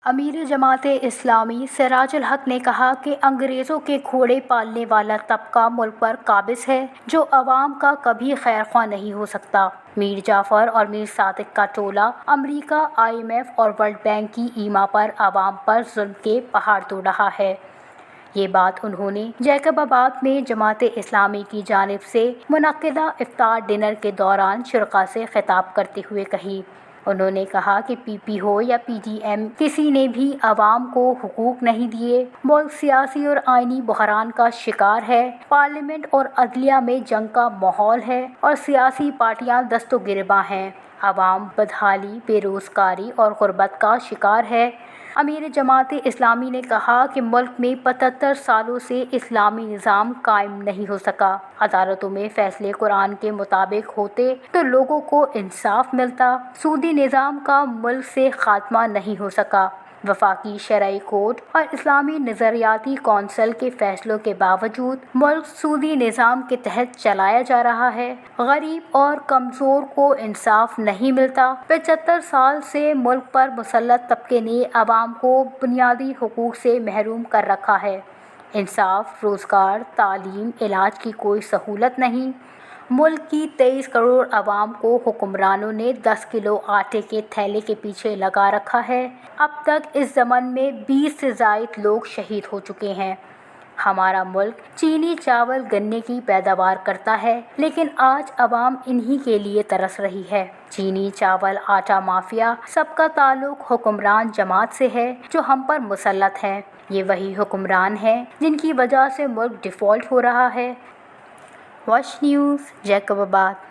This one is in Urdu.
امیر جماعت اسلامی سراج الحق نے کہا کہ انگریزوں کے گھوڑے پالنے والا طبقہ ملک پر قابض ہے جو عوام کا کبھی خیر خواہ نہیں ہو سکتا۔ میر جعفر اور میر صادق کا ٹولہ امریکہ، IMF اور ورلڈ بینک کی ایما پر عوام پر ظلم کے پہاڑ توڑ رہا ہے۔ یہ بات انہوں نے جیکب آباد میں جماعت اسلامی کی جانب سے منعقدہ افطار ڈنر کے دوران شرکاء سے خطاب کرتے ہوئے کہی۔ انہوں نے کہا کہ PP ہو یا PDM، کسی نے بھی عوام کو حقوق نہیں دیے۔ ملک سیاسی اور آئینی بحران کا شکار ہے، پارلیمنٹ اور عدلیہ میں جنگ کا ماحول ہے اور سیاسی پارٹیاں دست و گریباں ہیں۔ عوام بدحالی، بے روزگاری اور غربت کا شکار ہے۔ امیر جماعت اسلامی نے کہا کہ ملک میں 75 سالوں سے اسلامی نظام قائم نہیں ہو سکا۔ عدالتوں میں فیصلے قرآن کے مطابق ہوتے تو لوگوں کو انصاف ملتا۔ سودی نظام کا ملک سے خاتمہ نہیں ہو سکا۔ وفاقی شرعی کورٹ اور اسلامی نظریاتی کونسل کے فیصلوں کے باوجود ملک سودی نظام کے تحت چلایا جا رہا ہے۔ غریب اور کمزور کو انصاف نہیں ملتا۔ 75 سال سے ملک پر مسلط طبقے نے عوام کو بنیادی حقوق سے محروم کر رکھا ہے۔ انصاف، روزگار، تعلیم، علاج کی کوئی سہولت نہیں۔ ملک کی 23 کروڑ عوام کو حکمرانوں نے 10 کلو آٹے کے تھیلے کے پیچھے لگا رکھا ہے۔ اب تک اس ضمن میں 20 سے زائد لوگ شہید ہو چکے ہیں۔ ہمارا ملک چینی، چاول، گنے کی پیداوار کرتا ہے، لیکن آج عوام انہی کے لیے ترس رہی ہے۔ چینی، چاول، آٹا مافیا، سب کا تعلق حکمران جماعت سے ہے جو ہم پر مسلط ہے۔ یہ وہی حکمران ہیں جن کی وجہ سے ملک ڈیفالٹ ہو رہا ہے۔ واش نیوز، جیکب آباد۔